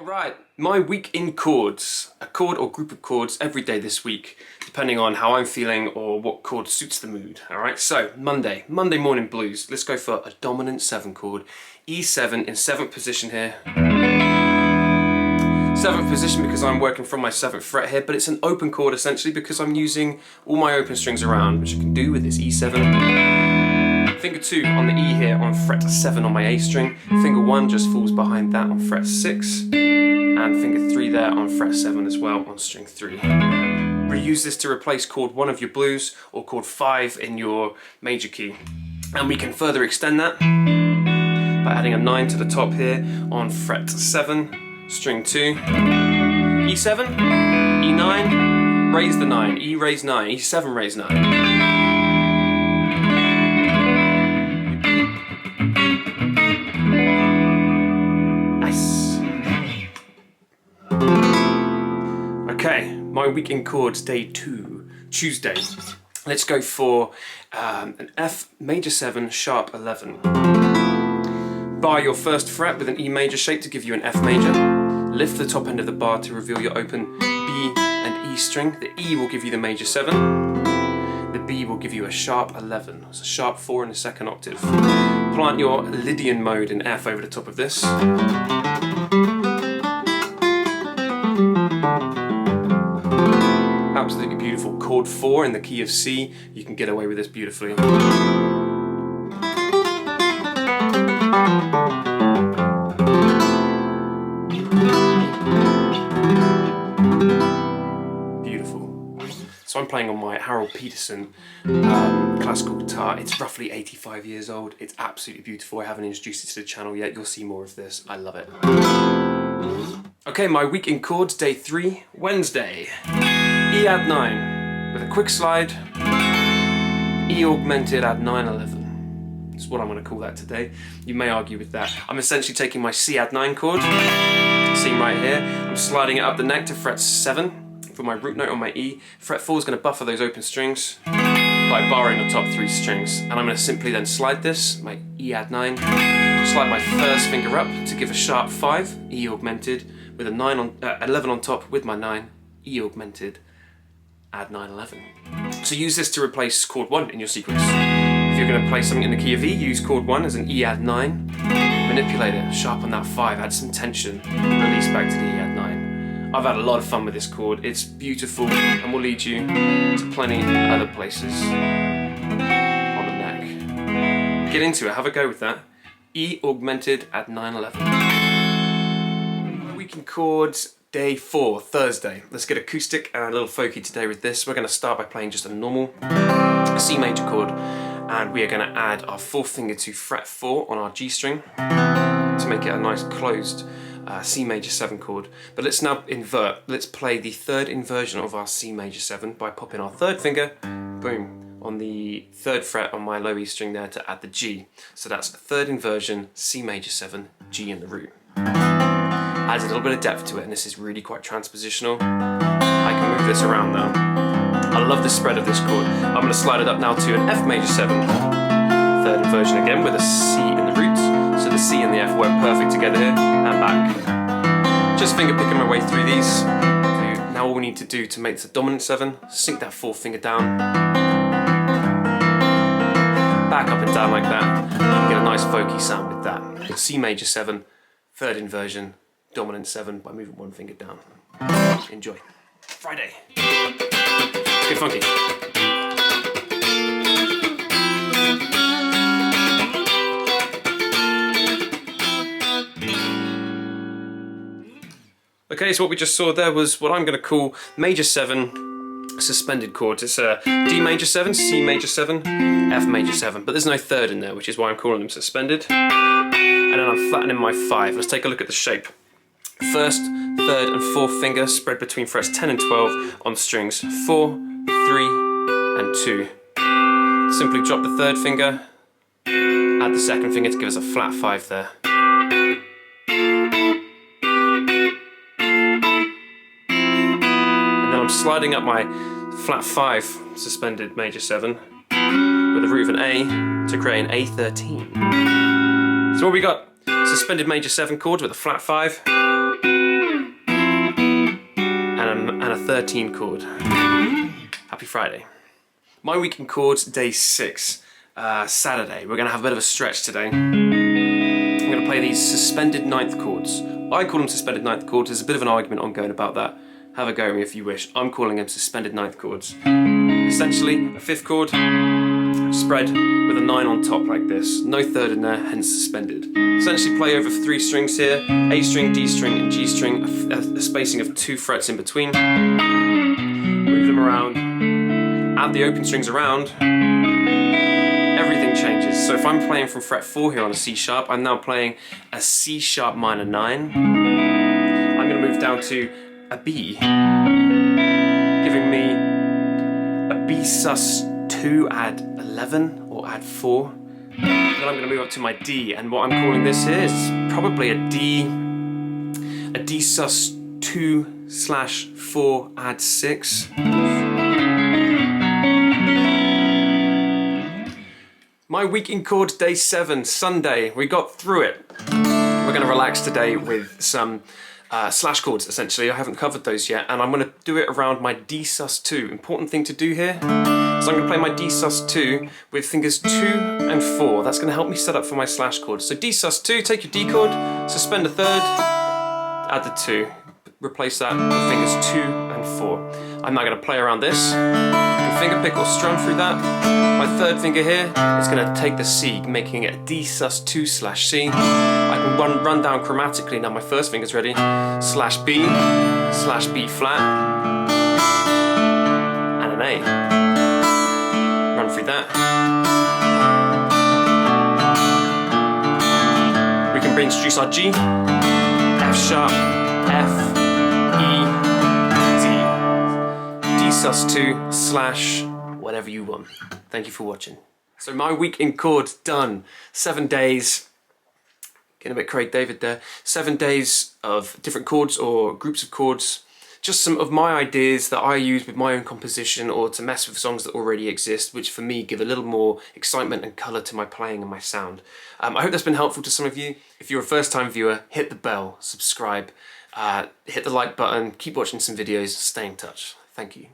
Alright, my week in chords. A chord or group of chords every day this week, depending on how I'm feeling or what chord suits the mood. Alright, so Monday morning blues. Let's go for a dominant 7 chord. E7 in 7th position here. 7th position because I'm working from my 7th fret here, but it's an open chord essentially because I'm using all my open strings around, which I can do with this E7. Finger 2 on the E here on fret 7 on my A string. Finger 1 just falls behind that on fret 6. And finger 3 there on fret 7 as well on string 3. Reuse this to replace chord 1 of your blues or chord 5 in your major key. And we can further extend that by adding a 9 to the top here on fret 7, string 2, E7, E9, raise the 9, E raise 9, E7 raise 9. Okay, my week in chords, day 2, Tuesday. Let's go for an F major 7 sharp 11. Bar your first fret with an E major shape to give you an F major. Lift the top end of the bar to reveal your open B and E string. The E will give you the major 7. The B will give you a sharp 11. It's a sharp 4 in the second octave. Plant your Lydian mode in F over the top of this. Absolutely beautiful. Chord 4 in the key of C. You can get away with this beautifully. Beautiful. So I'm playing on my Harold Peterson classical guitar. It's roughly 85 years old. It's absolutely beautiful. I haven't introduced it to the channel yet. You'll see more of this. I love it. Okay, my week in chords, day 3, Wednesday. E add 9 with a quick slide, E augmented add 9/11. That's what I'm going to call that today. You may argue with that. I'm essentially taking my C add 9 chord, seen right here. I'm sliding it up the neck to fret 7 for my root note on my E. Fret 4 is going to buffer those open strings by barring the top 3 strings. And I'm going to simply then slide this, my E add 9, slide my first finger up to give a sharp 5, E augmented, with a 11 on top with my 9, E augmented, add 9/11. So use this to replace chord 1 in your sequence. If you're going to play something in the key of E, use chord 1 as an E add 9, manipulate it, sharpen that 5, add some tension, release back to the E add 9. I've had a lot of fun with this chord. It's beautiful and will lead you to plenty other places on the neck. Get into it, have a go with that. E augmented, add 9/11. Week in chords, day 4, Thursday. Let's get acoustic and a little folky today with this. We're going to start by playing just a normal C major chord, and we are going to add our 4th finger to fret 4 on our G string to make it a nice closed C major 7 chord. But let's now invert. Let's play the 3rd inversion of our C major 7 by popping our 3rd finger, boom, on the 3rd fret on my low E string there to add the G. So that's 3rd inversion, C major 7, G in the root. Adds a little bit of depth to it, and this is really quite transpositional. I can move this around now. I love the spread of this chord. I'm going to slide it up now to an F major 7, 3rd inversion again with a C in the root. So the C and the F work perfect together here, and back. Just finger picking my way through these. Now all we need to do to make the dominant 7, sink that 4th finger down, back up and down like that. You can get a nice folky sound with that. C major 7, 3rd inversion, dominant 7 by moving 1 finger down. Enjoy. Friday. Get funky. Okay, so what we just saw there was what I'm going to call major 7 suspended chords. It's a D major 7, C major 7, F major 7, but there's no 3rd in there, which is why I'm calling them suspended. And then I'm flattening my 5. Let's take a look at the shape. 1st, 3rd and 4th finger spread between frets 10 and 12 on strings 4, 3 and 2. Simply drop the 3rd finger, add the 2nd finger to give us a flat 5 there. And then I'm sliding up my flat 5 suspended major 7 with the root of an A to create an A13. So what we got? Suspended major 7 chords with a flat 5. 13 chord. Happy Friday. My week in chords, day 6, Saturday. We're going to have a bit of a stretch today. I'm going to play these suspended ninth chords. I call them suspended ninth chords. There's a bit of an argument ongoing about that. Have a go at me if you wish. I'm calling them suspended ninth chords. Essentially, a 5th chord spread with a 9 on top like this. No 3rd in there, hence suspended. Essentially play over 3 strings here, A string, D string and G string, a spacing of 2 frets in between. Move them around, add the open strings around, everything changes. So if I'm playing from fret 4 here on a C sharp, I'm now playing a C sharp minor 9. I'm going to move down to a B, giving me a B sus 2 add 11 or add 4. Then I'm going to move up to my D, and what I'm calling this here is probably a D sus 2/4 add 6. My week in chords, day 7, Sunday. We got through it. We're going to relax today with some slash chords, essentially. I haven't covered those yet, and I'm going to do it around my D sus 2. Important thing to do here. So I'm going to play my D sus 2 with fingers 2 and 4. That's going to help me set up for my slash chords. So D sus 2, take your D chord, suspend a 3rd, add the 2. Replace that with fingers 2 and 4. I'm now going to play around this. You can finger pick or strum through that. My 3rd finger here is going to take the C, making it a D sus 2/C. I can run down chromatically. Now my 1st finger's ready. /B, /B flat, and an A. Run through that. We can reintroduce our G, F sharp, F, E, D. D sus 2/ whatever you want. Thank you for watching. So my week in chords done. 7 days. Getting a bit Craig David there. 7 days of different chords or groups of chords. Just some of my ideas that I use with my own composition or to mess with songs that already exist, which for me give a little more excitement and colour to my playing and my sound. I hope that's been helpful to some of you. If you're a first-time viewer, hit the bell, subscribe, hit the like button, keep watching some videos, stay in touch. Thank you.